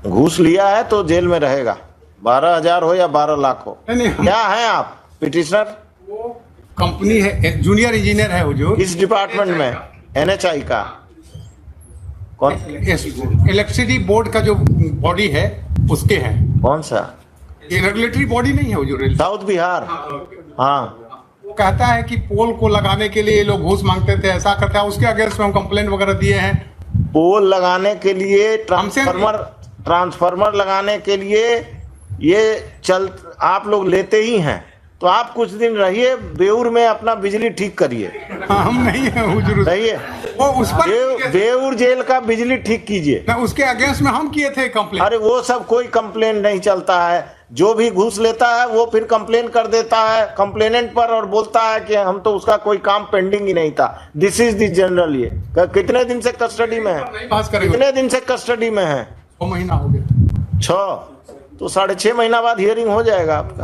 घूस लिया है तो जेल में रहेगा, 12,000 हो या 12 लाख हो। नहीं, क्या है आप पिटिशनर? वो कंपनी है, जूनियर इंजीनियर है हुजूर। किस डिपार्टमेंट में? NHI का कौन? इलेक्ट्रिसिटी बोर्ड का जो बॉडी है उसके हैं। कौन सा? ये रेगुलेटरी बॉडी नहीं है हुजूर। साउथ बिहार। हाँ, वो कहता है कि पोल को लगाने के लिए ये लोग घूस मांगते थे, ऐसा करता है, उसके अगेंस्ट में हम कंप्लेंट वगैरह दिए हैं। पोल लगाने के लिए, ट्रांसफार्मर लगाने के लिए ये आप लोग लेते ही हैं, तो आप कुछ दिन रहिए बेऊर में, अपना बिजली ठीक करिए। हम नहीं है हुजूर, रहिए वो उस पर बेऊर जेल का बिजली ठीक कीजिए। ना, उसके अगेंस्ट में हम किए थे कंप्लेंट। अरे वो सब कोई कंप्लेन नहीं चलता है, जो भी घूस लेता है वो फिर कंप्लेन कर देता है कंप्लेनेंट पर और बोलता है कि हम तो उसका कोई काम पेंडिंग ही नहीं था। This is the general. ये कितने दिन से कस्टडी में है? कितने दिन से कस्टडी में है? 6 महीना हो गया। 6 तो 6.5 महीना बाद हियरिंग हो जाएगा आपका।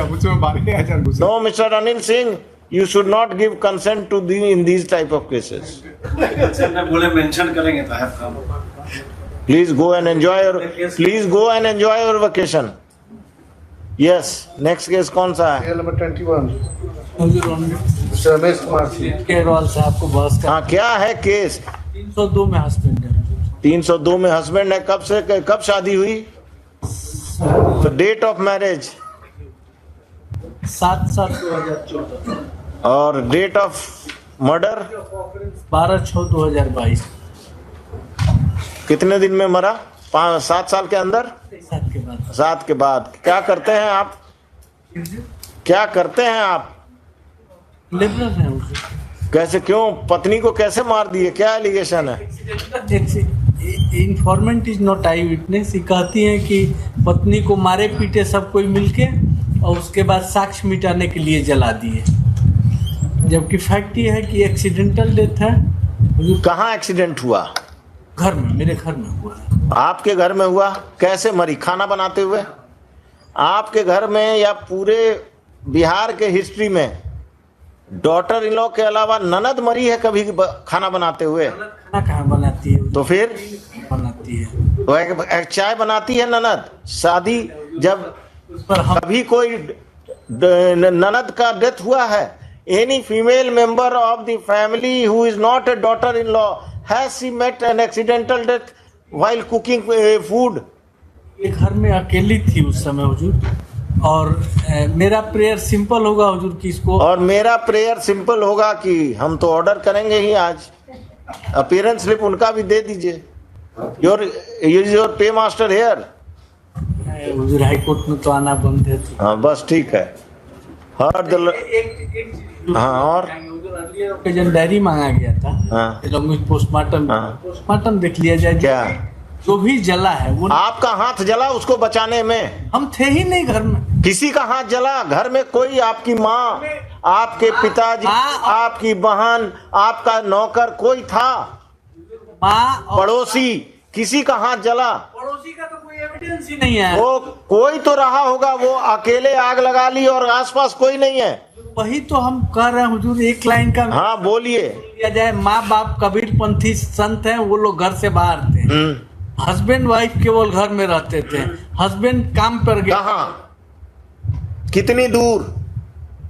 उसमें 12,000 घुसे। No mister Anil Singh, you should not give consent to in these type of cases. बोले मेंशन करेंगे तो है काम। Please go and enjoy your vacation. Yes, next case कौन सा है? नंबर 21 हुजूर रमेश कुमार सिंह केरवाल साहब को बहस का हाँ, क्या है केस? 302 में हस्बैंड है। 302 में हस्बैंड है। कब शादी हुई? तो डेट ऑफ मैरिज 7/7/2014 और डेट ऑफ मर्डर 12/6/2022 कितने दिन में मरा? 7 साल के अंदर? 7 के बाद 7 के बाद। क्या करते हैं आप? क्या करते हैं आप? लिबरल है हुजूर। कैसे, क्यों? पत्नी को कैसे मार दिए? क्या एलिगेशन है? Informant is not I witness. ये कहती है कि पत्नी को मारे पीटे सब कोई मिलके और उसके बाद साक्ष्य मिटाने के लिए जला दिए, जबकि फैक्ट ये है कि एक्सीडेंटल डेथ है। कहाँ एक्सीडेंट हुआ? घर में, मेरे घर में हुआ है। आपके घर में हुआ? कैसे मरी? खाना बनाते हुए? आपके घर में या पूरे बिहार के हिस्ट्री में डॉटर इन लॉ के अलावा ननद मरी है कभी खाना बनाते हुए? खाना कहाँ बनाती है? तो फिर बनाती है तो एक चाय बनाती है ननद। शादी जब पर हम कभी कोई ननद का डेथ हुआ है? Any female member of the family who is not a daughter in law has she met an accidental death while cooking food? ये घर में अकेली थी उस समय हुजूर, और मेरा प्रेयर सिंपल होगा हुजूर कि इसको, और मेरा प्रेयर सिंपल होगा कि हम तो ऑर्डर करेंगे ही आज। अपीयरेंस स्लिप उनका भी दे दीजिए। Your pay master here. हुजूर हाई कोर्ट में तो आना बंद है तो। हाँ बस ठीक है। हर दल हाँ, और जन डायरी मांगा गया था। हाँ, पोस्टमार्टम हाँ। पोस्टमार्टम देख लिया जाए। क्या जो भी जला है वो आपका हाथ जला उसको बचाने में? हम थे ही नहीं घर में। किसी का हाथ जला? घर में कोई, आपकी माँ, आपके पिताजी, आपकी बहन, आपका नौकर कोई था? माँ और पड़ोसी, किसी का हाथ जला? पड़ोसी का तो कोई एविडेंस ही नहीं है। वो कोई तो रहा होगा, वो अकेले आग लगा ली और आसपास कोई नहीं है। वही तो हम कह रहे हैं हुजूर, एक लाइन का हाँ बोलिए। लिया जाए। माँ बाप कबीरपंथी संत हैं, वो लोग घर से बाहर थे। हस्बैंड वाइफ केवल घर में रहते थे। हस्बैंड काम पर गया। कहाँ? कितनी दूर?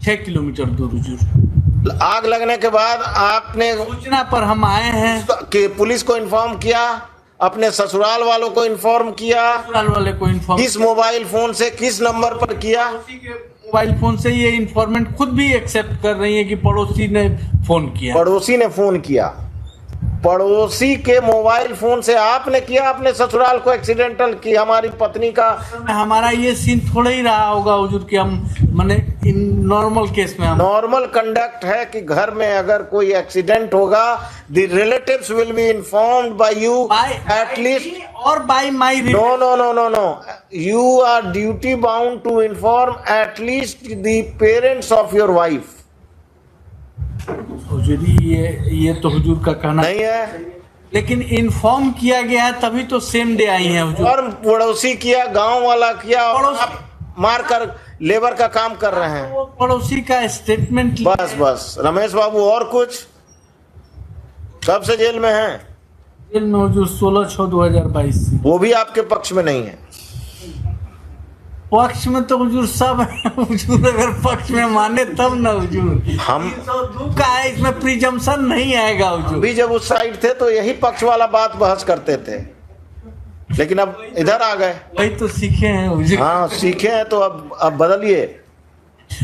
6 किलोमीटर दूर हुजूर। आग लगने के बाद आपने सूचना पर हम आए हैं। कि पुलिस को इन्फॉर्म किया? अपने ससुराल वालों को इन्फॉर्म किया? ससुराल वाले को इन्फॉर्म, किस मोबाइल फोन से, किस नंबर पर किया? मोबाइल फोन से। ये इन्फॉर्मेंट खुद भी एक्सेप्ट कर रही है कि पड़ोसी ने फोन किया। पड़ोसी ने फोन किया? पड़ोसी के मोबाइल फोन से आपने किया अपने ससुराल को एक्सीडेंटल कि हमारी पत्नी का? हमारा ये सीन थोड़ा ही रहा होगा हुजूर कि हम माने इन नॉर्मल केस में हम नॉर्मल कंडक्ट है कि घर में अगर कोई एक्सीडेंट होगा the relatives will be informed by you at least, और by my. No no no no no, you are duty bound to inform at least the parents of your wife. हुजूर ये तो हुजूर का कहना नहीं है, लेकिन इन्फॉर्म किया गया है तभी तो सेम डे आई है हुजूर। और पड़ोसी किया, गांव वाला किया, और पड़ोसी- आप मार कर लेबर का काम कर रहे हैं। वो पड़ोसी का स्टेटमेंट बस बस रमेश बाबू, और कुछ? कब से जेल में हैं? जेल में हुजूर 16/6/2022 से। वो भी आपके पक्ष में नहीं है। पक्ष में तो हुजूर सब है हुजूर, अगर पक्ष में माने तब ना हुजूर। हम 302 का है, इसमें प्रिजम्पशन नहीं आएगा हुजूर। भी जब उस साइड थे तो यही पक्ष वाला बात बहस करते थे, लेकिन अब इधर आ गए। वही तो सीखे हैं हुजूर। हाँ सीखे हैं तो अब बदलिए।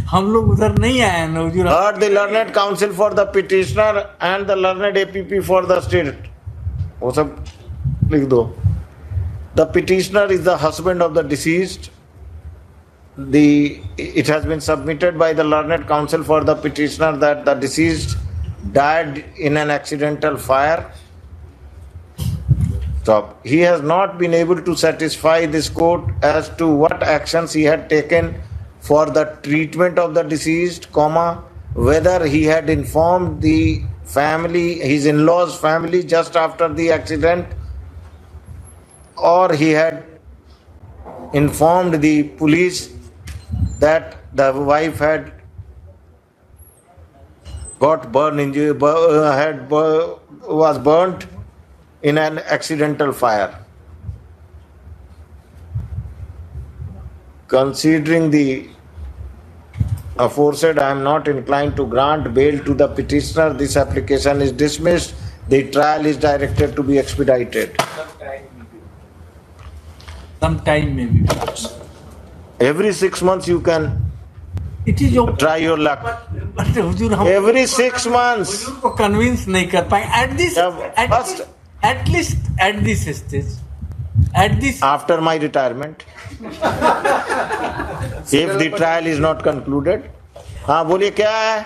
हम लोग उधर नहीं आए हैं ना हुजूर। Heard the learned counsel for the petitioner and the learned APP for the state. वो सब लिख दो। The petitioner is the husband of the deceased. It has been submitted by the learned counsel for the petitioner that the deceased died in an accidental fire. So he has not been able to satisfy this court as to what actions he had taken for the treatment of the deceased, comma, whether he had informed the family, his in-laws' family just after the accident, or he had informed the police that the wife had got was burnt in an accidental fire. Considering the aforesaid, I am not inclined to grant bail to the petitioner. This application is dismissed. The trial is directed to be expedited. Sometime maybe. Every 6 months you can It is your try your luck. but हुजूर हम Every 6 months. हुजूर को convince नहीं कर पाए First- at least at this stage, at this After my retirement, if the trial is not concluded. हाँ बोलिए क्या है?